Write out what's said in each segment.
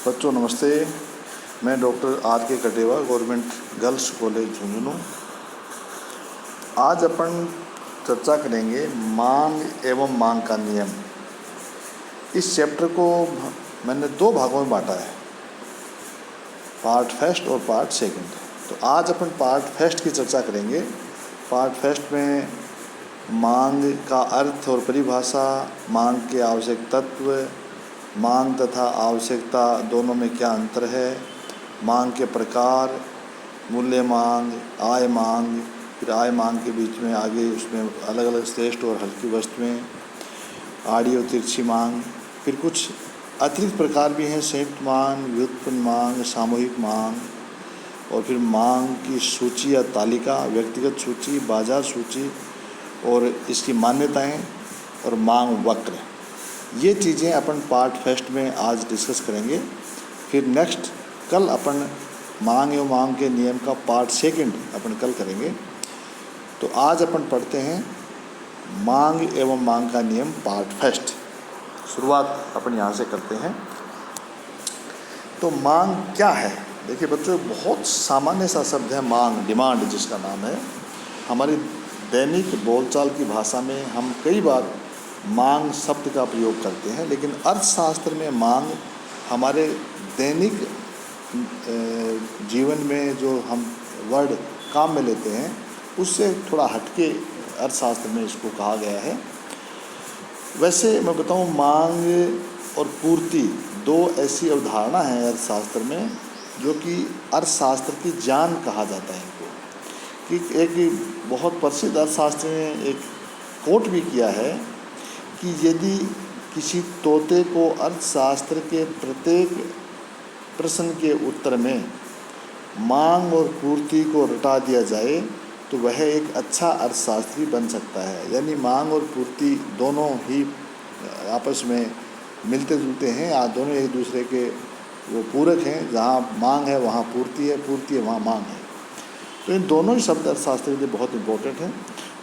बच्चों नमस्ते। मैं doctor R K Kateva, Government Girls College Jhunjhunu. आज अपन चर्चा करेंगे मांग एवं मांग का नियम। इस चैप्टर को मैंने 2 भागों में बांटा है, पार्ट फर्स्ट और पार्ट सेकंड। तो आज अपन पार्ट फर्स्ट की चर्चा करेंगे। पार्ट फर्स्ट में मांग का अर्थ और परिभाषा, मांग के आवश्यक तत्व, मांग तथा आवश्यकता दोनों में क्या अंतर है, मांग के प्रकार, मूल्य मांग, आय मांग, फिर आय मांग के बीच में आगे उसमें अलग अलग श्रेष्ठ और हल्की वस्तुएं, आड़ी और तिरछी मांग, फिर कुछ अतिरिक्त प्रकार भी हैं, संयुक्त मांग, व्युत्पन्न मांग, सामूहिक मांग, और फिर मांग की सूची या तालिका, व्यक्तिगत सूची, बाजार सूची और इसकी मान्यताएं और मांग वक्र। ये चीज़ें अपन पार्ट फर्स्ट में आज डिस्कस करेंगे। फिर नेक्स्ट कल अपन मांग एवं मांग के नियम का पार्ट सेकंड अपन कल करेंगे। तो आज अपन पढ़ते हैं मांग एवं मांग का नियम पार्ट फर्स्ट। शुरुआत अपन यहाँ से करते हैं। तो मांग क्या है? देखिए बच्चों, बहुत सामान्य सा शब्द है मांग, डिमांड जिसका नाम है। हमारी दैनिक बोलचाल की भाषा में हम कई बार मांग शब्द का प्रयोग करते हैं, लेकिन अर्थशास्त्र में मांग हमारे दैनिक जीवन में जो हम वर्ड काम में लेते हैं उससे थोड़ा हटके अर्थशास्त्र में इसको कहा गया है। वैसे मैं बताऊं, मांग और पूर्ति 2 ऐसी अवधारणा है अर्थशास्त्र में जो कि अर्थशास्त्र की जान कहा जाता है इनको। कि एक बहुत प्रसिद्ध अर्थशास्त्री ने एक कोट भी किया है कि यदि किसी तोते को अर्थशास्त्र के प्रत्येक प्रश्न के उत्तर में मांग और पूर्ति को रटा दिया जाए तो वह एक अच्छा अर्थशास्त्री बन सकता है। यानी मांग और पूर्ति दोनों ही आपस में मिलते जुलते हैं, या दोनों एक दूसरे के वो पूरक हैं। जहाँ मांग है वहाँ पूर्ति है, पूर्ति है वहाँ मांग है। तो इन दोनों ही शब्द अर्थशास्त्र के लिए बहुत इम्पोर्टेंट हैं।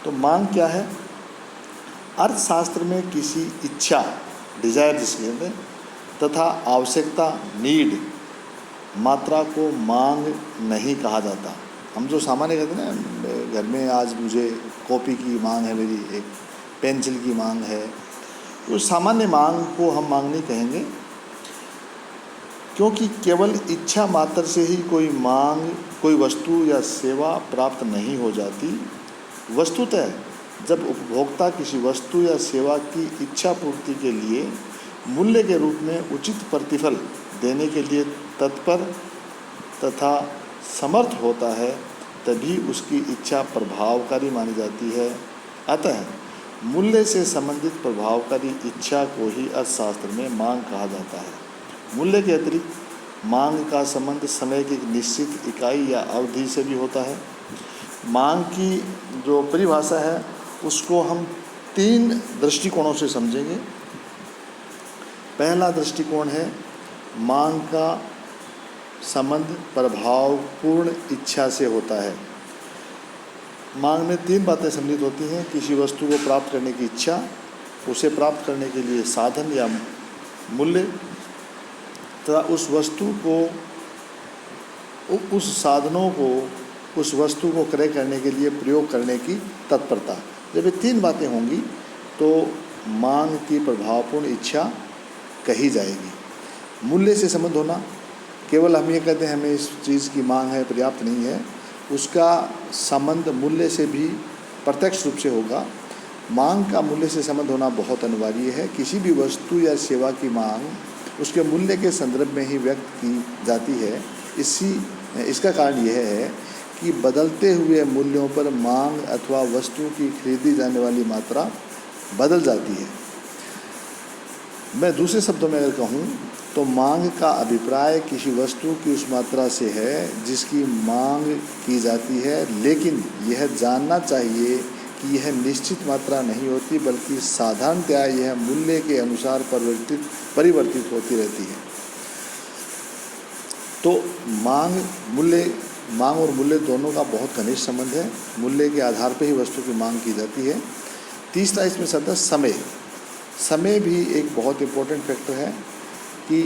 तो मांग क्या है? अर्थशास्त्र में किसी इच्छा, डिजायर जिसके कहते हैं, तथा आवश्यकता, नीड, मात्रा को मांग नहीं कहा जाता। हम जो सामान्य कहते हैं ना, घर में आज मुझे कॉपी की मांग है, मेरी एक पेंसिल की मांग है, तो सामान्य मांग को हम मांग नहीं कहेंगे, क्योंकि केवल इच्छा मात्र से ही कोई मांग, कोई वस्तु या सेवा प्राप्त नहीं हो जाती। वस्तुतः जब उपभोक्ता किसी वस्तु या सेवा की इच्छा पूर्ति के लिए मूल्य के रूप में उचित प्रतिफल देने के लिए तत्पर तथा समर्थ होता है, तभी उसकी इच्छा प्रभावकारी मानी जाती है। अतः मूल्य से संबंधित प्रभावकारी इच्छा को ही अर्थशास्त्र में मांग कहा जाता है। मूल्य के अतिरिक्त मांग का संबंध समय की एक निश्चित इकाई या अवधि से भी होता है। मांग की जो परिभाषा है उसको हम 3 दृष्टिकोणों से समझेंगे। पहला दृष्टिकोण है मांग का संबंध प्रभावपूर्ण इच्छा से होता है। मांग में 3 बातें सम्मिलित होती हैं: किसी वस्तु को प्राप्त करने की इच्छा, उसे प्राप्त करने के लिए साधन या मूल्य, तथा उस वस्तु को, उस साधनों को, उस वस्तु को क्रय करने के लिए प्रयोग करने की तत्परता। जब ये 3 बातें होंगी तो मांग की प्रभावपूर्ण इच्छा कही जाएगी। मूल्य से संबंध होना, केवल हम ये कहते हैं हमें इस चीज़ की मांग है, पर्याप्त नहीं है, उसका संबंध मूल्य से भी प्रत्यक्ष रूप से होगा। मांग का मूल्य से संबंध होना बहुत अनिवार्य है। किसी भी वस्तु या सेवा की मांग उसके मूल्य के संदर्भ में ही व्यक्त की जाती है। इसका कारण यह है कि बदलते हुए मूल्यों पर मांग अथवा वस्तु की खरीदी जाने वाली मात्रा बदल जाती है। मैं दूसरे शब्दों में अगर कहूँ तो मांग का अभिप्राय किसी वस्तु की उस मात्रा से है जिसकी मांग की जाती है, लेकिन यह जानना चाहिए कि यह निश्चित मात्रा नहीं होती, बल्कि साधारणतया यह मूल्य के अनुसार परिवर्तित होती रहती है। तो मांग और मूल्य दोनों का बहुत घनिष्ठ संबंध है। मूल्य के आधार पर ही वस्तु की मांग की जाती है। तीसरा इसमें शब्द है समय। समय भी एक बहुत इम्पोर्टेंट फैक्टर है कि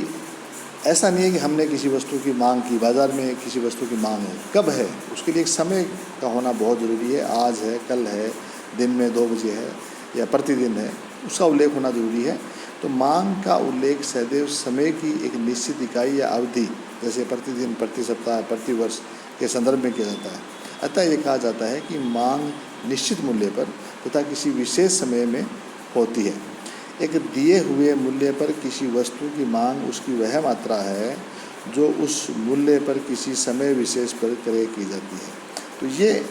ऐसा नहीं है कि हमने किसी वस्तु की मांग की, बाज़ार में किसी वस्तु की मांग है, कब है उसके लिए एक समय का होना बहुत ज़रूरी है। आज है, कल है, दिन में 2 बजे है या प्रतिदिन है, उसका उल्लेख होना ज़रूरी है। तो मांग का उल्लेख सदैव समय की एक निश्चित इकाई या अवधि, जैसे प्रतिदिन, प्रति सप्ताह, प्रति वर्ष के संदर्भ में किया जाता है। अतः ये कहा जाता है कि मांग निश्चित मूल्य पर तथा किसी विशेष समय में होती है। एक दिए हुए मूल्य पर किसी वस्तु की मांग उसकी वह मात्रा है जो उस मूल्य पर किसी समय विशेष पर क्रय की जाती है। तो ये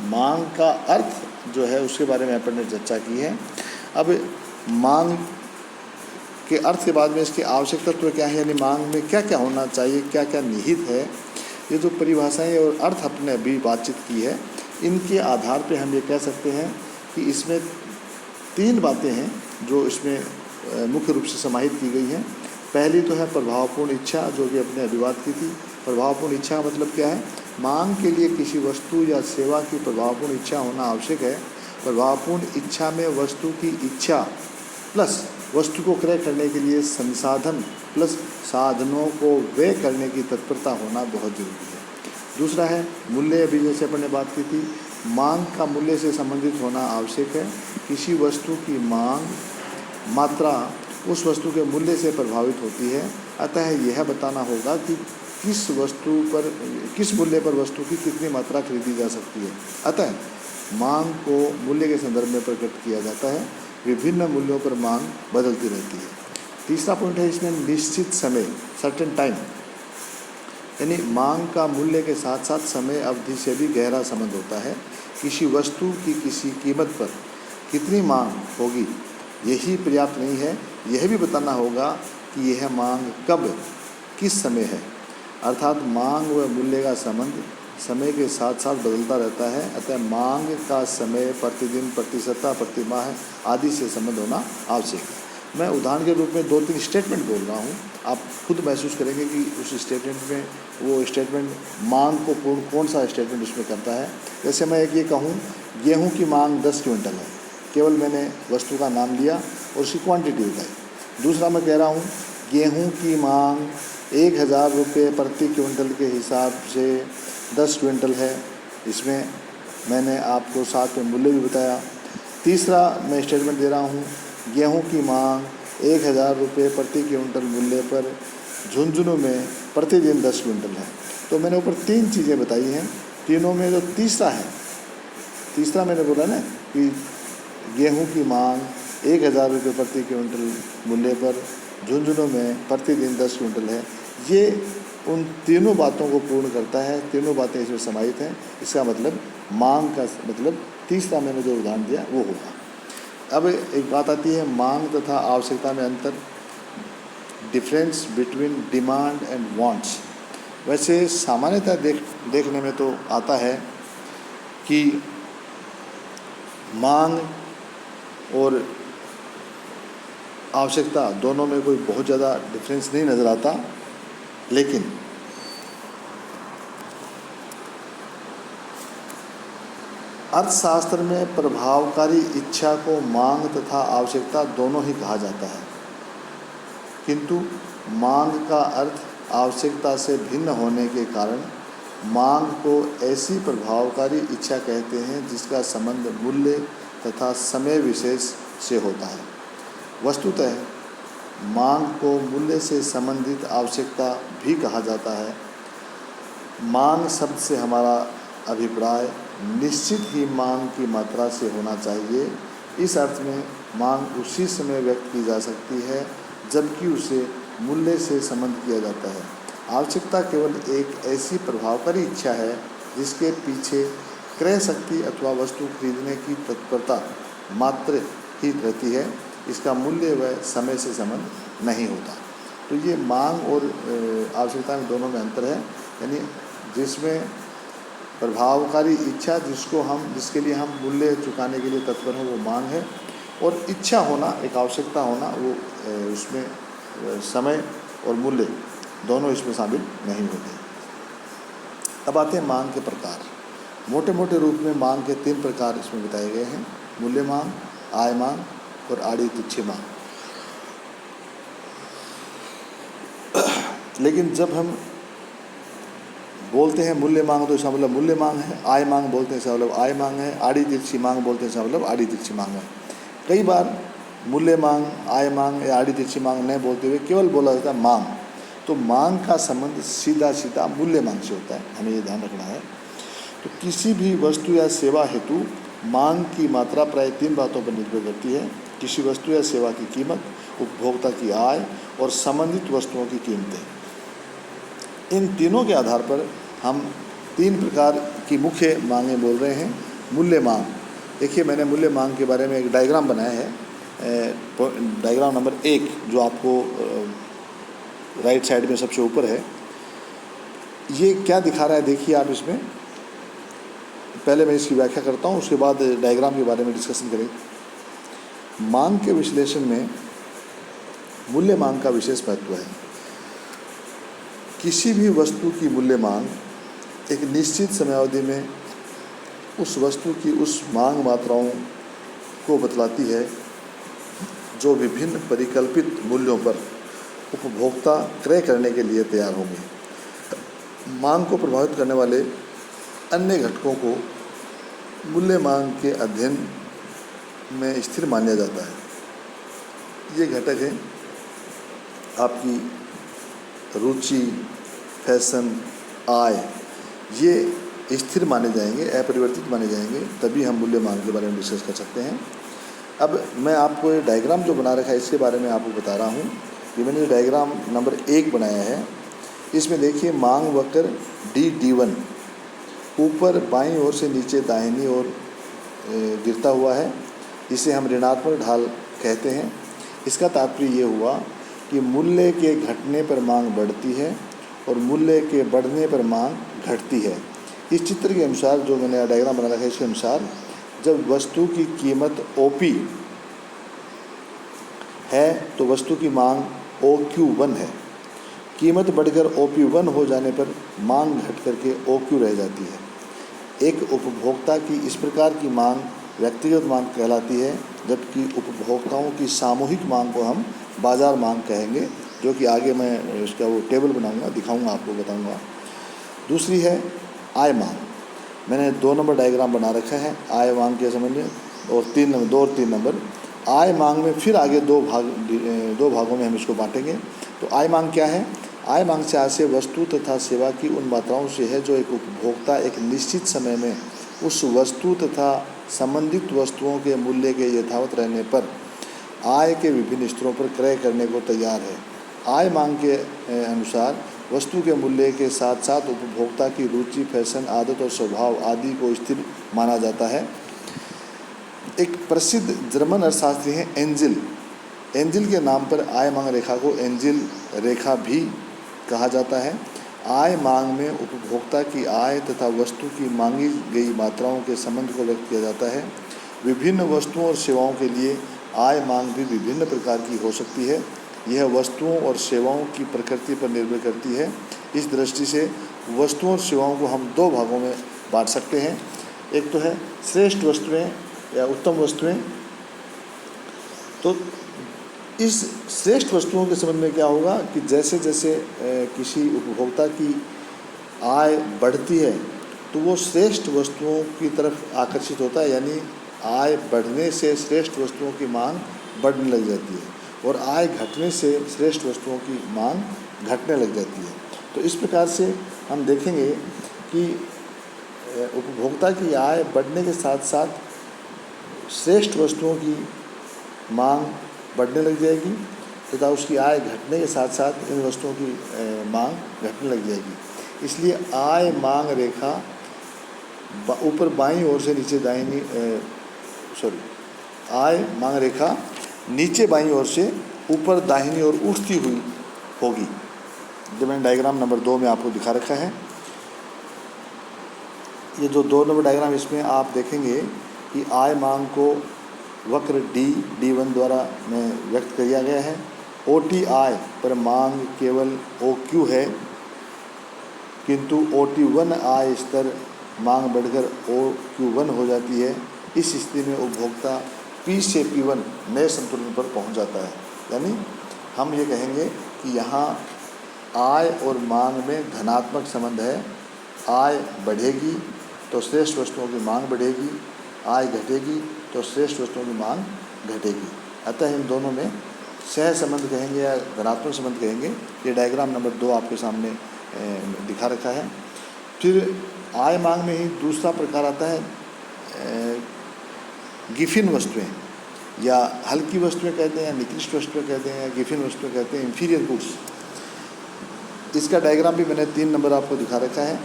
मांग का अर्थ जो है उसके बारे में अपन ने चर्चा की है। अब मांग के अर्थ के बाद में इसकी आवश्यक तत्व क्या है, यानी मांग में क्या क्या होना चाहिए, क्या क्या निहित है, ये जो परिभाषाएं और अर्थ अपने अभी बातचीत की है, इनके आधार पे हम ये कह सकते हैं कि इसमें 3 बातें हैं जो इसमें मुख्य रूप से समाहित की गई हैं। पहली तो है प्रभावपूर्ण इच्छा, जो कि अपने अभी बात की थी। प्रभावपूर्ण इच्छा मतलब क्या है, मांग के लिए किसी वस्तु या सेवा की प्रभावपूर्ण इच्छा होना आवश्यक है। प्रभावपूर्ण इच्छा में वस्तु की इच्छा प्लस वस्तु को क्रय करने के लिए संसाधन प्लस साधनों को व्यय करने की तत्परता होना बहुत जरूरी है। दूसरा है मूल्य, अभी जैसे अपन ने बात की थी, मांग का मूल्य से संबंधित होना आवश्यक है। किसी वस्तु की मांग मात्रा उस वस्तु के मूल्य से प्रभावित होती है। अतः यह बताना होगा कि किस मूल्य पर वस्तु की कितनी मात्रा खरीदी जा सकती है। अतः मांग को मूल्य के संदर्भ में प्रकट किया जाता है। विभिन्न मूल्यों पर मांग बदलती रहती है। तीसरा पॉइंट है इसमें निश्चित समय, सर्टेन टाइम, यानी मांग का मूल्य के साथ साथ समय अवधि से भी गहरा संबंध होता है। किसी वस्तु की किसी कीमत पर कितनी मांग होगी यही पर्याप्त नहीं है, यह भी बताना होगा कि यह मांग कब किस समय है। अर्थात मांग व मूल्य का संबंध समय के साथ साथ बदलता रहता है। अतः मांग का समय प्रतिदिन, प्रति सप्ताह, प्रति माह आदि से संबंध होना आवश्यक है। मैं उदाहरण के रूप में 2-3 स्टेटमेंट बोल रहा हूँ, आप खुद महसूस करेंगे कि उस स्टेटमेंट में वो स्टेटमेंट मांग को कौन सा स्टेटमेंट उसमें करता है। जैसे मैं एक ये कहूँ, गेहूँ की मांग 10 क्विंटल है, केवल मैंने वस्तु का नाम लिया और उसकी क्वांटिटी बताई। दूसरा मैं कह रहा हूँ गेहूँ की मांग 1000 रुपये प्रति क्विंटल के हिसाब से 10 क्विंटल है, इसमें मैंने आपको साथ में मूल्य भी बताया। तीसरा मैं स्टेटमेंट दे रहा हूँ, गेहूं की मांग 1000 रुपये प्रति क्विंटल मूल्य पर झुंझुनू में प्रतिदिन 10 क्विंटल है। तो मैंने ऊपर 3 चीज़ें बताई हैं। तीनों में जो तीसरा मैंने बोला ना कि गेहूं की मांग 1000 रुपये प्रति क्विंटल मूल्य पर झुंझुनू में प्रतिदिन 10 क्विंटल है, ये उन तीनों बातों को पूर्ण करता है। तीनों बातें इसमें समाहित हैं। इसका मतलब मांग का मतलब तीसरा मैंने जो उदाहरण दिया वो होगा। अब एक बात आती है मांग तथा आवश्यकता में अंतर, difference between demand and wants. वैसे सामान्यतः देखने में तो आता है कि मांग और आवश्यकता दोनों में कोई बहुत ज़्यादा डिफरेंस नहीं नज़र आता, लेकिन अर्थशास्त्र में प्रभावकारी इच्छा को मांग तथा आवश्यकता दोनों ही कहा जाता है, किंतु मांग का अर्थ आवश्यकता से भिन्न होने के कारण मांग को ऐसी प्रभावकारी इच्छा कहते हैं जिसका संबंध मूल्य तथा समय विशेष से होता है। वस्तुतः मांग को मूल्य से संबंधित आवश्यकता भी कहा जाता है। मांग शब्द से हमारा अभिप्राय निश्चित ही मांग की मात्रा से होना चाहिए। इस अर्थ में मांग उसी समय व्यक्त की जा सकती है जबकि उसे मूल्य से संबंध किया जाता है। आवश्यकता केवल एक ऐसी प्रभावकारी इच्छा है जिसके पीछे क्रय शक्ति अथवा वस्तु खरीदने की तत्परता मात्र ही रहती है। इसका मूल्य व समय से संबंध नहीं होता। तो ये मांग और आवश्यकता में दोनों में अंतर है, यानी जिसमें प्रभावकारी इच्छा जिसके लिए हम मूल्य चुकाने के लिए तत्पर हों वो मांग है, और इच्छा होना, एक आवश्यकता होना, वो उसमें समय और मूल्य दोनों इसमें शामिल नहीं होते। अब आते हैं मांग के प्रकार। मोटे मोटे रूप में मांग के 3 प्रकार इसमें बताए गए हैं, मूल्य मांग, आय मांग और आड़ी तुच्छ मांग। लेकिन जब हम बोलते हैं मूल्य मांग तो इसका मतलब मूल्य मांग है, आय मांग बोलते हैं इसका मतलब आय मांग है, आड़ी तिरछी मांग बोलते हैं इसका मतलब आड़ी तिरछी मांग है। कई बार मूल्य मांग, आय मांग या आड़ी तिरछी मांग नहीं बोलते हुए केवल बोला जाता है मांग। तो मांग का संबंध सीधा सीधा मूल्य मांग से होता है, हमें ये ध्यान रखना है। तो किसी भी वस्तु या सेवा हेतु मांग की मात्रा प्राय 3 बातों पर निर्भर करती है: किसी वस्तु या सेवा की कीमत, उपभोक्ता की आय और संबंधित वस्तुओं की कीमतें। इन तीनों के आधार पर हम 3 प्रकार की मुख्य मांगें बोल रहे हैं। मूल्य मांग, देखिए मैंने मूल्य मांग के बारे में एक डायग्राम बनाया है, डायग्राम नंबर 1 जो आपको राइट साइड में सबसे ऊपर है। ये क्या दिखा रहा है देखिए आप इसमें। पहले मैं इसकी व्याख्या करता हूँ, उसके बाद डायग्राम के बारे में डिस्कशन करेंगे। मांग के विश्लेषण में मूल्य मांग का विशेष महत्व है। किसी भी वस्तु की मूल्य मांग एक निश्चित समयावधि में उस वस्तु की उस मांग मात्राओं को बतलाती है जो विभिन्न परिकल्पित मूल्यों पर उपभोक्ता क्रय करने के लिए तैयार होंगे। मांग को प्रभावित करने वाले अन्य घटकों को मूल्य मांग के अध्ययन में स्थिर माना जाता है। ये घटक हैं आपकी रुचि, फैशन, आय। ये स्थिर माने जाएंगे, अपरिवर्तित माने जाएंगे, तभी हम मूल्य मांग के बारे में डिस्कस कर सकते हैं। अब मैं आपको ये डायग्राम जो बना रखा है इसके बारे में आपको बता रहा हूँ। ये मैंने डायग्राम नंबर 1 बनाया है। इसमें देखिए मांग वक्र D1 ऊपर बाईं ओर से नीचे दाहिनी ओर गिरता हुआ है। इसे हम ऋणात्मक ढाल कहते हैं। इसका तात्पर्य ये हुआ कि मूल्य के घटने पर मांग बढ़ती है और मूल्य के बढ़ने पर मांग घटती है। इस चित्र के अनुसार जो मैंने डायग्राम बना रखा है इसके अनुसार जब वस्तु की कीमत OP है तो वस्तु की मांग OQ1 है। कीमत बढ़कर OP1 हो जाने पर मांग घट करके OQ रह जाती है। एक उपभोक्ता की इस प्रकार की मांग व्यक्तिगत मांग कहलाती है, जबकि उपभोक्ताओं की सामूहिक मांग को हम बाजार मांग कहेंगे, जो कि आगे मैं इसका वो टेबल बनाऊंगा, दिखाऊंगा, आपको बताऊंगा। दूसरी है आय मांग। मैंने 2 नंबर डायग्राम बना रखा है आय मांग के संबंध में, और 2 और 3 नंबर। आय मांग में फिर आगे 2 भागों में हम इसको बांटेंगे। तो आय मांग क्या है? आय मांग से आशय वस्तु तथा सेवा की उन मात्राओं से है जो एक उपभोक्ता एक निश्चित समय में उस वस्तु तथा संबंधित वस्तुओं के मूल्य के यथावत रहने पर आय के विभिन्न स्तरों पर क्रय करने को तैयार है। आय मांग के अनुसार वस्तु के मूल्य के साथ साथ उपभोक्ता की रुचि, फैशन, आदत और स्वभाव आदि को स्थिर माना जाता है। एक प्रसिद्ध जर्मन अर्थशास्त्री हैं एंजिल। एंजिल के नाम पर आय मांग रेखा को एंजिल रेखा भी कहा जाता है। आय मांग में उपभोक्ता की आय तथा वस्तु की मांगी गई मात्राओं के संबंध को व्यक्त किया जाता है। विभिन्न वस्तुओं और सेवाओं के लिए आय मांग भी विभिन्न प्रकार की हो सकती है। यह वस्तुओं और सेवाओं की प्रकृति पर निर्भर करती है। इस दृष्टि से वस्तुओं और सेवाओं को हम 2 भागों में बांट सकते हैं। एक तो है श्रेष्ठ वस्तुएं या उत्तम वस्तुएं। तो इस श्रेष्ठ वस्तुओं के संबंध में क्या होगा कि जैसे जैसे किसी उपभोक्ता की आय बढ़ती है तो वो श्रेष्ठ वस्तुओं की तरफ आकर्षित होता है, यानी आय बढ़ने से श्रेष्ठ वस्तुओं की मांग बढ़ने लग जाती है और आय घटने से श्रेष्ठ वस्तुओं की मांग घटने लग जाती है। तो इस प्रकार से हम देखेंगे कि उपभोक्ता की आय बढ़ने के साथ साथ श्रेष्ठ वस्तुओं की मांग बढ़ने लग जाएगी तथा उसकी आय घटने के साथ साथ इन वस्तुओं की मांग घटने लग जाएगी। इसलिए आय मांग रेखा ऊपर बाईं ओर से नीचे दाहिनी आय मांग रेखा नीचे बाईं ओर से ऊपर दाहिनी ओर उठती हुई होगी, जो मैंने डायग्राम नंबर 2 में आपको दिखा रखा है। ये जो 2 नंबर डायग्राम, इसमें आप देखेंगे कि आय मांग को वक्र D1 द्वारा में व्यक्त किया गया है। OTI पर मांग केवल OQ है, किंतु OT1 आय स्तर मांग बढ़कर OQ1 हो जाती है। इस स्थिति में उपभोक्ता P से P1 नए संतुलन पर पहुंच जाता है। यानी हम ये कहेंगे कि यहाँ आय और मांग में धनात्मक संबंध है। आय बढ़ेगी तो श्रेष्ठ वस्तुओं की मांग बढ़ेगी, आय घटेगी तो श्रेष्ठ वस्तुओं की मांग घटेगी। अतः इन दोनों में सह संबंध कहेंगे या धनात्मक संबंध कहेंगे। ये डायग्राम नंबर 2 आपके सामने दिखा रखा है। फिर आय मांग में ही दूसरा प्रकार आता है गिफिन वस्तुएं, या हल्की वस्तुएं कहते हैं, या निकृष्ट वस्तुएं कहते हैं, या गिफिन वस्तुएं कहते हैं, इंफीरियर गुड्स। इसका डायग्राम भी मैंने 3 नंबर आपको दिखा रखा है।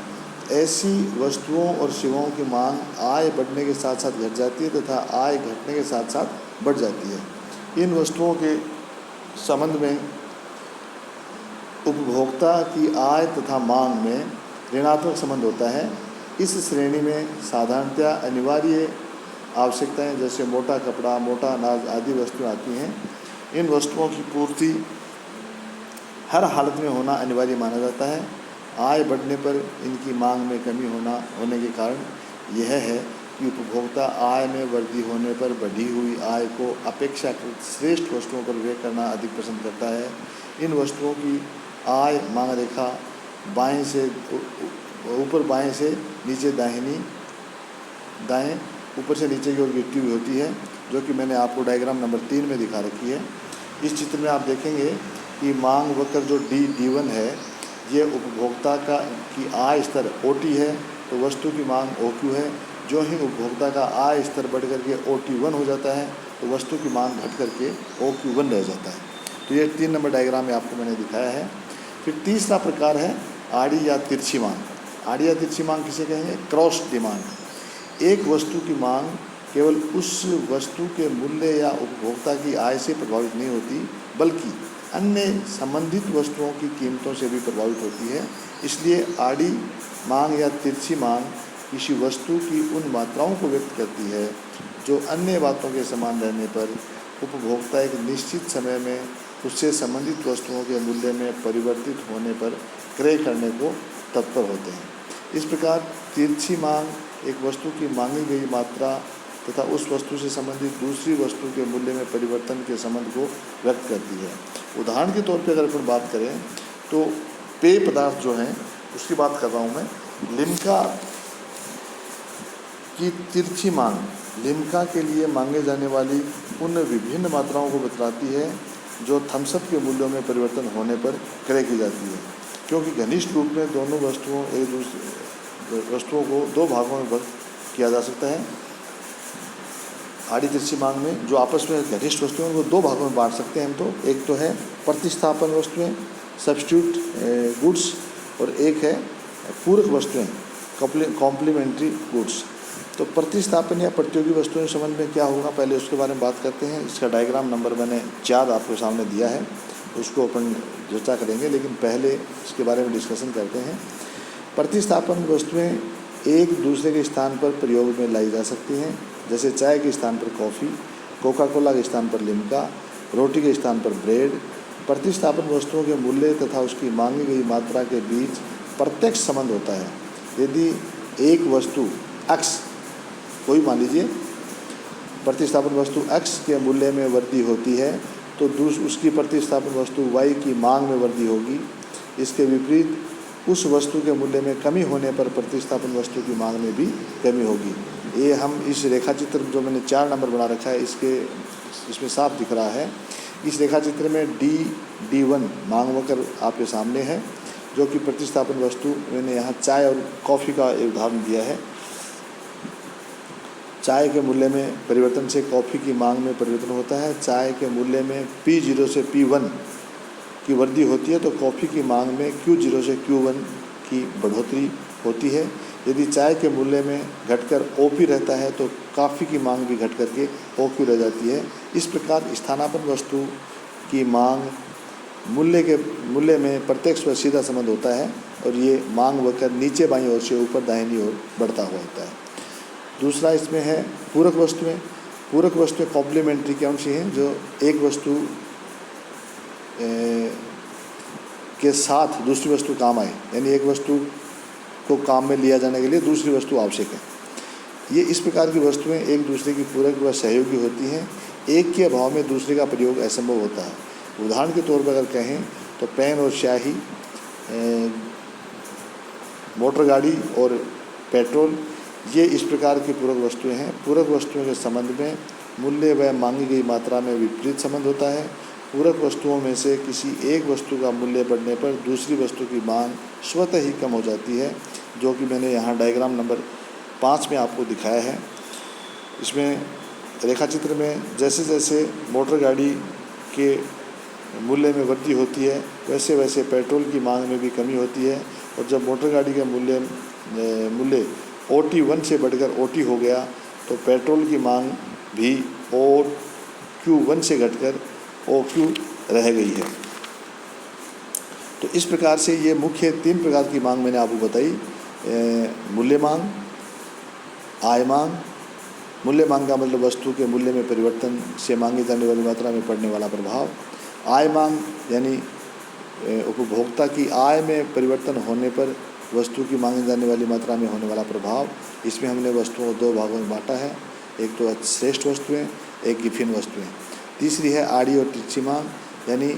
ऐसी वस्तुओं और सेवाओं की मांग आय बढ़ने के साथ साथ घट जाती है तथा आय घटने के साथ साथ बढ़ जाती है। इन वस्तुओं के संबंध में उपभोक्ता की आय तथा मांग में ऋणात्मक संबंध होता है। इस श्रेणी में साधारणतया अनिवार्य आवश्यकताएं जैसे मोटा कपड़ा, मोटा अनाज आदि वस्तुएं आती हैं। इन वस्तुओं की पूर्ति हर हालत में होना अनिवार्य माना जाता है। आय बढ़ने पर इनकी मांग में कमी होने के कारण यह है कि उपभोक्ता आय में वृद्धि होने पर बढ़ी हुई आय को अपेक्षाकृत श्रेष्ठ वस्तुओं पर व्यय करना अधिक पसंद करता है। इन वस्तुओं की आय मांग रेखा बाएं से ऊपर, बाएं से नीचे, दाएं ऊपर से नीचे की ओर गिरती हुई होती है, जो कि मैंने आपको डायग्राम नंबर 3 में दिखा रखी है। इस चित्र में आप देखेंगे कि मांग वक्र जो D1 है, ये उपभोक्ता की आय स्तर OT है तो वस्तु की मांग OQ है। जो ही उपभोक्ता का आय स्तर बढ़ करके OT1 हो जाता है तो वस्तु की मांग घट करके OQ1 रह जाता है। तो ये 3 नंबर डायग्राम में आपको मैंने दिखाया है। फिर तीसरा प्रकार है आड़ी या तिरछी मांग। आड़ी या तिरछी मांग किसे कहेंगे? Cross demand. एक वस्तु की मांग केवल उस वस्तु के मूल्य या उपभोक्ता की आय से प्रभावित नहीं होती, बल्कि अन्य संबंधित वस्तुओं की कीमतों से भी प्रभावित होती है। इसलिए आड़ी मांग या तिरछी मांग किसी वस्तु की उन मात्राओं को व्यक्त करती है जो अन्य बातों के समान रहने पर उपभोक्ता एक निश्चित समय में उससे संबंधित वस्तुओं के मूल्य में परिवर्तित होने पर क्रय करने को तत्पर होते हैं। इस प्रकार तिरछी मांग एक वस्तु की मांगी गई मात्रा तथा उस वस्तु से संबंधित दूसरी वस्तु के मूल्य में परिवर्तन के संबंध को व्यक्त करती है। उदाहरण के तौर पे अगर अपन बात करें तो पेय पदार्थ जो हैं उसकी बात कर रहा हूँ मैं। लिम्का की तिरछी मांग लिम्का के लिए मांगे जाने वाली उन विभिन्न मात्राओं को बतलाती है जो थम्सअप के मूल्यों में परिवर्तन होने पर क्रय की जाती है, क्योंकि घनिष्ठ रूप में दोनों वस्तुओं को 2 भागों में वर्ग किया जा सकता है। आड़ी तिरछी मांग में जो आपस में घनिष्ठ वस्तुएं हैं उनको 2 भागों में बांट सकते हैं हम। तो एक तो है प्रतिस्थापन वस्तुएं, सब्स्टिट्यूट गुड्स, और एक है पूरक वस्तुएं, कॉम्प्लीमेंट्री गुड्स। तो प्रतिस्थापन या प्रतियोगी वस्तुओं के संबंध में क्या होगा, पहले उसके बारे में बात करते हैं। इसका डायग्राम नंबर मैंने 4 आपके सामने दिया है, उसको अपन चर्चा करेंगे, लेकिन पहले इसके बारे में डिस्कशन करते हैं। प्रतिस्थापन वस्तुएं एक दूसरे के स्थान पर प्रयोग में लाई जा सकती हैं, जैसे चाय के स्थान पर कॉफ़ी, कोका कोला के स्थान पर लिम्का, रोटी के स्थान पर ब्रेड। प्रतिस्थापन वस्तुओं के मूल्य तथा उसकी मांगी गई मात्रा के बीच प्रत्यक्ष संबंध होता है। यदि एक वस्तु X, कोई मान लीजिए प्रतिस्थापन वस्तु X के मूल्य में वृद्धि होती है तो उसकी प्रतिस्थापन वस्तु Y की मांग में वृद्धि होगी। इसके विपरीत उस वस्तु के मूल्य में कमी होने पर प्रतिस्थापन वस्तु की मांग में भी कमी होगी। ये हम इस रेखा चित्र जो मैंने 4 नंबर बना रखा है इसमें साफ दिख रहा है। इस रेखा चित्र में D1 मांग वक्र आपके सामने है, जो कि प्रतिस्थापन वस्तु, मैंने यहाँ चाय और कॉफ़ी का एक उदाहरण दिया है। चाय के मूल्य में परिवर्तन से कॉफ़ी की मांग में परिवर्तन होता है। चाय के मूल्य में P0 से P1 की वृद्धि होती है तो कॉफ़ी की मांग में Q0 से Q1 की बढ़ोतरी होती है। यदि चाय के मूल्य में घटकर OP रहता है तो कॉफ़ी की मांग भी घट करके OQ रह जाती है। इस प्रकार स्थानापन्न वस्तु की मांग मूल्य में प्रत्यक्ष व सीधा संबंध होता है और ये मांग वक्र नीचे बाईं ओर से ऊपर दाहिनी ओर बढ़ता हुआ होता है। दूसरा इसमें है पूरक वस्तुएं। पूरक वस्तुएं कॉम्प्लीमेंट्री के अंश हैं, जो एक वस्तु के साथ दूसरी वस्तु काम आए, यानी एक वस्तु को काम में लिया जाने के लिए दूसरी वस्तु आवश्यक है। ये इस प्रकार की वस्तुएं एक दूसरे की पूरक व सहयोगी होती हैं। एक के अभाव में दूसरे का प्रयोग असंभव होता है। उदाहरण के तौर पर अगर कहें तो पेन और स्याही मोटर गाड़ी और पेट्रोल, ये इस प्रकार की पूरक वस्तुएं हैं। पूरक वस्तुओं के संबंध में मूल्य व मांगी गई मात्रा में विपरीत संबंध होता है। पूरक वस्तुओं में से किसी एक वस्तु का मूल्य बढ़ने पर दूसरी वस्तु की मांग स्वतः ही कम हो जाती है, जो कि मैंने यहाँ डायग्राम नंबर 5 में आपको दिखाया है। इसमें रेखाचित्र में जैसे जैसे मोटर गाड़ी के मूल्य में वृद्धि होती है, वैसे वैसे पेट्रोल की मांग में भी कमी होती है। और जब मोटर गाड़ी का मूल्य OT1 से बढ़कर OT हो गया, तो पेट्रोल की मांग भी OQ1 से घटकर OQ रह गई है। तो इस प्रकार से ये मुख्य 3 प्रकार की मांग मैंने आपको बताई। मूल्य मांग, आय मांग। मूल्य मांग का मतलब वस्तु के मूल्य में परिवर्तन से मांगी जाने वाली मात्रा में पड़ने वाला प्रभाव। आय मांग यानी उपभोक्ता की आय में परिवर्तन होने पर वस्तु की मांगी जाने वाली मात्रा में होने वाला प्रभाव। इसमें हमने वस्तुओं को 2 भागों में बांटा है, एक तो श्रेष्ठ वस्तुएं, एक गिफिन वस्तुएं। तीसरी है आड़ी और तिरछी मांग, यानी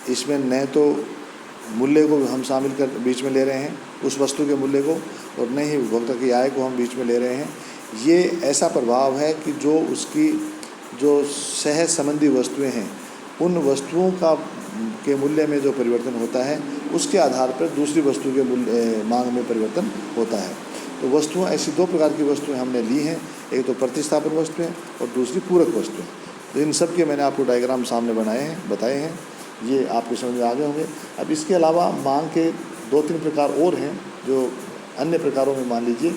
इसमें न तो मूल्य को हम शामिल कर बीच में ले रहे हैं उस वस्तु के मूल्य को, और न ही उपभोक्ता की आय को हम बीच में ले रहे हैं। ये ऐसा प्रभाव है कि जो उसकी जो सहज संबंधी वस्तुएं हैं, उन वस्तुओं के मूल्य में जो परिवर्तन होता है, उसके आधार पर दूसरी वस्तु के मांग में परिवर्तन होता है। तो वस्तुएं ऐसी 2 प्रकार की वस्तुएं हमने ली हैं, एक तो प्रतिस्थापन वस्तुएं और दूसरी पूरक वस्तुएं। तो इन सब के मैंने आपको डायग्राम सामने बताए हैं, ये आपके समझ में आ गए होंगे। अब इसके अलावा मांग के 2-3 प्रकार और हैं, जो अन्य प्रकारों में मान लीजिए।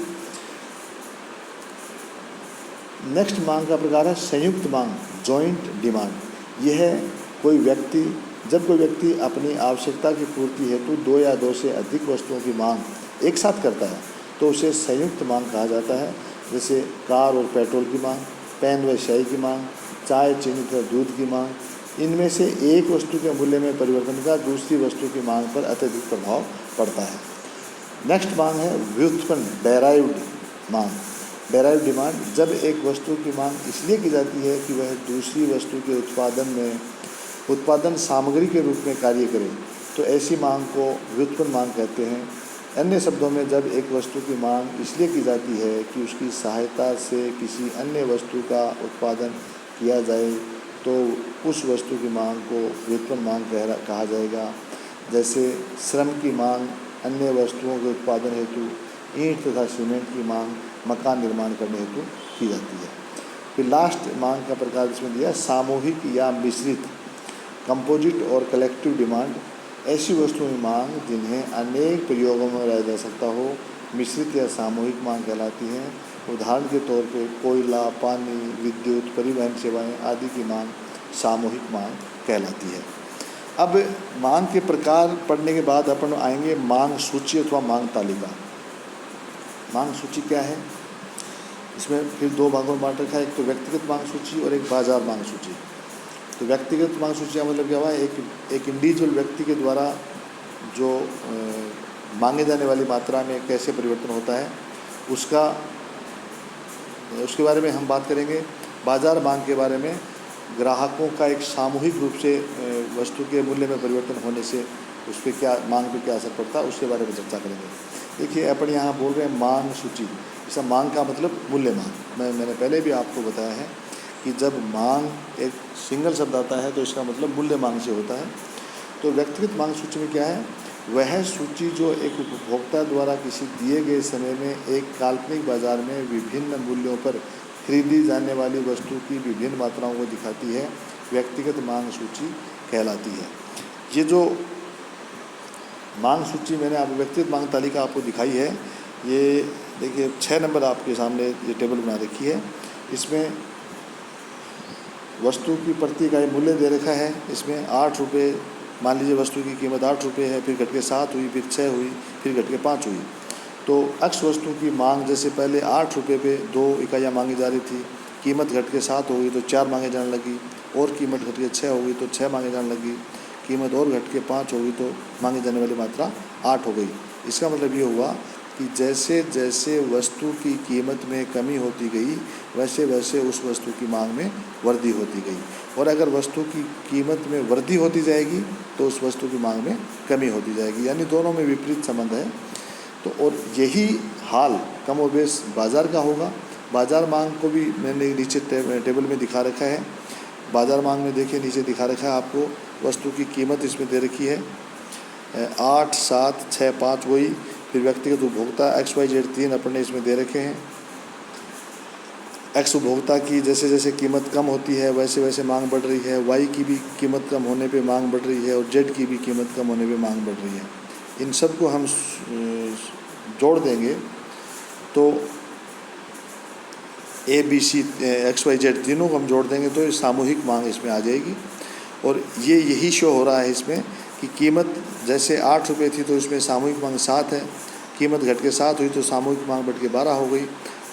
नेक्स्ट मांग का प्रकार है संयुक्त मांग, जॉइंट डिमांड। यह है जब कोई व्यक्ति अपनी आवश्यकता की पूर्ति हेतु 2 या 2 से अधिक वस्तुओं की मांग एक साथ करता है, तो उसे संयुक्त मांग कहा जाता है। जैसे कार और पेट्रोल की मांग, पेन व स्याही की मांग, चाय, चीनी तथा दूध की मांग। इनमें से एक वस्तु के मूल्य में परिवर्तन का दूसरी वस्तु की मांग पर अत्यधिक प्रभाव पड़ता है। नेक्स्ट मांग है व्युत्पन्न, डेराइव्ड मांग, डेराइव्ड डिमांड। जब एक वस्तु की मांग इसलिए की जाती है कि वह दूसरी वस्तु के उत्पादन सामग्री के रूप में कार्य करे, तो ऐसी मांग को व्युत्पन्न मांग कहते हैं। अन्य शब्दों में, जब एक वस्तु की मांग इसलिए की जाती है कि उसकी सहायता से किसी अन्य वस्तु का उत्पादन किया जाए, तो उस वस्तु की मांग को व्युत्पन्न मांग कहा जाएगा। जैसे श्रम की मांग अन्य वस्तुओं के उत्पादन हेतु ईंट तथा सीमेंट की मांग मकान निर्माण करने हेतु की जाती है। फिर लास्ट मांग का प्रकार इसमें दिया सामूहिक या मिश्रित, कंपोजिट और कलेक्टिव डिमांड। ऐसी वस्तुओं की मांग जिन्हें अनेक प्रयोगों में लगाया जा सकता हो, मिश्रित या सामूहिक मांग कहलाती हैं। उदाहरण के तौर पे कोयला, पानी, विद्युत, परिवहन सेवाएं आदि की मांग सामूहिक मांग कहलाती है। अब मांग के प्रकार पढ़ने के बाद अपन आएंगे मांग सूची अथवा मांग तालिका। मांग सूची क्या है? इसमें फिर 2 भागों में बांट रखा है, एक तो व्यक्तिगत मांग सूची और एक बाजार मांग सूची। तो व्यक्तिगत मांग सूची का मतलब क्या हुआ? एक इंडिविजुअल व्यक्ति के द्वारा जो मांगे जाने वाली मात्रा में कैसे परिवर्तन होता है, उसके बारे में हम बात करेंगे। बाजार मांग के बारे में ग्राहकों का एक सामूहिक रूप से वस्तु के मूल्य में परिवर्तन होने से उस पर क्या मांग पे क्या असर पड़ता है, उसके बारे में चर्चा करेंगे। देखिए, अपन यहाँ बोल रहे हैं मांग सूची। इसका मांग का मतलब मूल्य मांग। मैंने पहले भी आपको बताया है कि जब मांग एक सिंगल शब्द आता है तो इसका मतलब मूल्य मांग से होता है। तो व्यक्तिगत मांग सूची में क्या है? वह सूची जो एक उपभोक्ता द्वारा किसी दिए गए समय में एक काल्पनिक बाजार में विभिन्न मूल्यों पर खरीदी जाने वाली वस्तु की विभिन्न मात्राओं को दिखाती है, व्यक्तिगत मांग सूची कहलाती है। ये जो मांग सूची मैंने आप व्यक्तिगत मांग तालिका आपको दिखाई है, ये देखिए 6 नंबर आपके सामने ये टेबल बना रखी है। इसमें वस्तु की प्रति इकाई मूल्य दे रखा है। इसमें 8 रुपये, मान लीजिए वस्तु की कीमत 8 रुपये है, फिर घट के 7 हुई, फिर 6 हुई, फिर घट के 5 हुई। तो अक्स वस्तु की मांग जैसे पहले 8 रुपये पे 2 इकाइयाँ मांगी जा रही थी, कीमत घट के 7 हो गई तो 4 मांगे जाने लगी, और कीमत घट के 6 हो गई तो 6 मांगे जाने लगी, कीमत और घट के 5 हो गई तो मांगी जाने वाली मात्रा 8 हो गई। इसका मतलब ये हुआ कि जैसे जैसे वस्तु की कीमत में कमी होती गई वैसे वैसे उस वस्तु की मांग में वृद्धि होती गई, और अगर वस्तु की कीमत में वृद्धि होती जाएगी तो उस वस्तु की मांग में कमी होती जाएगी, यानी दोनों में विपरीत संबंध है। तो और यही हाल कमोबेश बाज़ार का होगा। बाज़ार मांग को भी मैंने नीचे टेबल में दिखा रखा है। बाज़ार मांग में देखिए नीचे दिखा रखा है आपको, वस्तु की कीमत इसमें दे रखी है 8, 7, 6, 5 वही। फिर व्यक्तिगत उपभोक्ता XYZ 3 अपने इसमें दे रखे हैं। एक्स उपभोक्ता की जैसे जैसे कीमत कम होती है वैसे वैसे मांग बढ़ रही है, वाई की भी कीमत कम होने पे मांग बढ़ रही है, और जेड की भी कीमत कम होने पे मांग बढ़ रही है। इन सब को हम जोड़ देंगे तो ABC XYZ तीनों को हम जोड़ देंगे तो सामूहिक मांग इसमें आ जाएगी। और ये यही शो हो रहा है इसमें कि कीमत जैसे 8 रुपये थी तो इसमें सामूहिक मांग 7 है, कीमत घट के 7 हुई तो सामूहिक मांग बढ़ के 12 हो गई,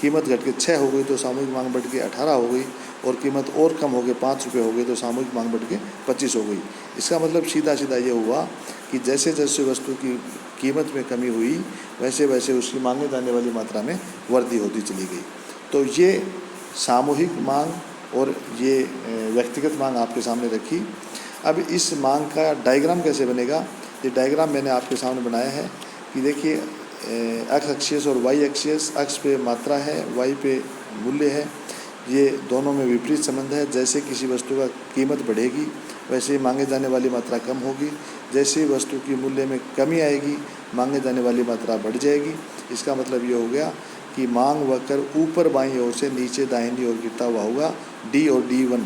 कीमत घट के 6 हो गई तो सामूहिक मांग बढ़ के 18 हो गई, और कीमत और कम हो गई 5 रुपये हो गई तो सामूहिक मांग बढ़ के 25 हो गई। इसका मतलब सीधा सीधा ये हुआ कि जैसे जैसे वस्तु की कीमत में कमी हुई वैसे वैसे उसकी मांगे जाने वाली मात्रा में वृद्धि होती चली गई। तो ये सामूहिक मांग और ये व्यक्तिगत मांग आपके सामने रखी। अब इस मांग का डायग्राम कैसे बनेगा, ये डायग्राम मैंने आपके सामने बनाया है कि देखिए एक्स एक्सिस और वाई एक्सिस, एक्स पे मात्रा है, वाई पे मूल्य है। ये दोनों में विपरीत संबंध है। जैसे किसी वस्तु का कीमत बढ़ेगी वैसे ही मांगे जाने वाली मात्रा कम होगी, जैसे ही वस्तु की मूल्य में कमी आएगी मांगे जाने वाली मात्रा बढ़ जाएगी। इसका मतलब ये हो गया कि मांग वक्र ऊपर बाईं ओर से नीचे दाहिनी ओर गिरता हुआ होगा। D और D1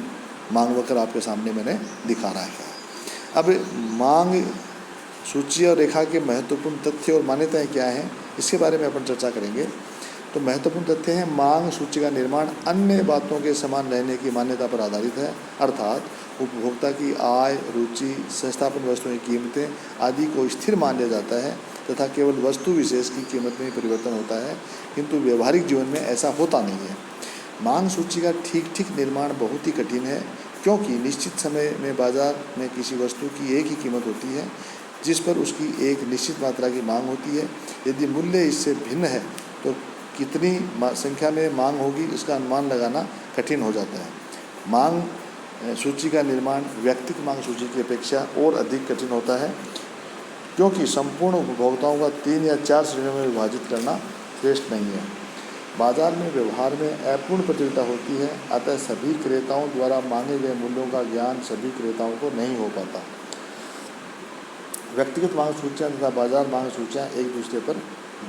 मांग वक्र आपके सामने मैंने दिखा रहा है। अब मांग सूची और रेखा के महत्वपूर्ण तथ्य और मान्यताएं क्या हैं, इसके बारे में अपन चर्चा करेंगे। तो महत्वपूर्ण तथ्य हैं, मांग सूची का निर्माण अन्य बातों के समान रहने की मान्यता पर आधारित है, अर्थात उपभोक्ता की आय, रुचि, संस्थापन वस्तुओं की कीमतें आदि को स्थिर मान लिया जाता है तथा केवल वस्तु विशेष की कीमत में ही परिवर्तन होता है, किंतु व्यवहारिक जीवन में ऐसा होता नहीं है। मांग सूची का ठीक निर्माण बहुत ही कठिन है, क्योंकि निश्चित समय में बाजार में किसी वस्तु की एक ही कीमत होती है जिस पर उसकी एक निश्चित मात्रा की मांग होती है। यदि मूल्य इससे भिन्न है तो कितनी संख्या में मांग होगी इसका अनुमान लगाना कठिन हो जाता है। मांग सूची का निर्माण व्यक्तिगत मांग सूची की अपेक्षा और अधिक कठिन होता है, क्योंकि संपूर्ण उपभोक्ताओं का 3 या 4 श्रेणियों में विभाजित करना श्रेष्ठ नहीं है। बाजार में व्यवहार में अपूर्ण प्रतियोगिता होती है, अतः सभी क्रेताओं द्वारा मांगे गए मूल्यों का ज्ञान सभी क्रेताओं को नहीं हो पाता। व्यक्तिगत मांग सूचियाँ तथा बाजार मांग सूचियाँ एक दूसरे पर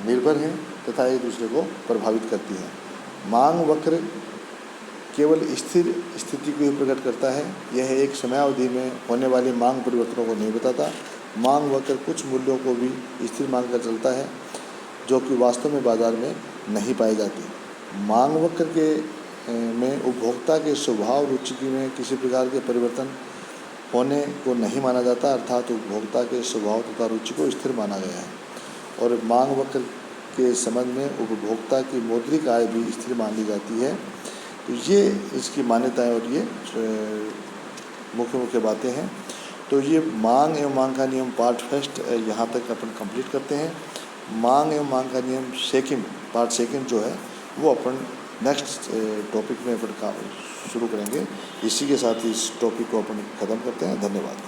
निर्भर हैं तथा एक दूसरे को प्रभावित करती हैं। मांग वक्र केवल स्थिर स्थिति को ही प्रकट करता है, यह एक समयावधि में होने वाली मांग परिवर्तनों को नहीं बताता। मांग वक्र कुछ मूल्यों को भी स्थिर मान कर चलता है जो कि वास्तव में बाजार में नहीं पाई जाती। मांग वक्र के में उपभोक्ता के स्वभाव रुचि में किसी प्रकार के परिवर्तन होने को नहीं माना जाता, अर्थात उपभोक्ता के स्वभाव तथा रुचि को स्थिर माना गया है। और मांग वक्र के संबंध में उपभोक्ता की मौद्रिक आय भी स्थिर मान ली जाती है। तो ये इसकी मान्यताएं और ये मुख्य मुख्य बातें हैं। तो ये मांग एवं मांग का नियम पार्ट फर्स्ट यहाँ तक अपन कंप्लीट करते हैं। मांग एवं मांग का नियम सेकंड पार्ट सेकंड जो है वो अपन नेक्स्ट टॉपिक में अपन शुरू करेंगे। इसी के साथ इस टॉपिक को अपन ख़त्म करते हैं। धन्यवाद।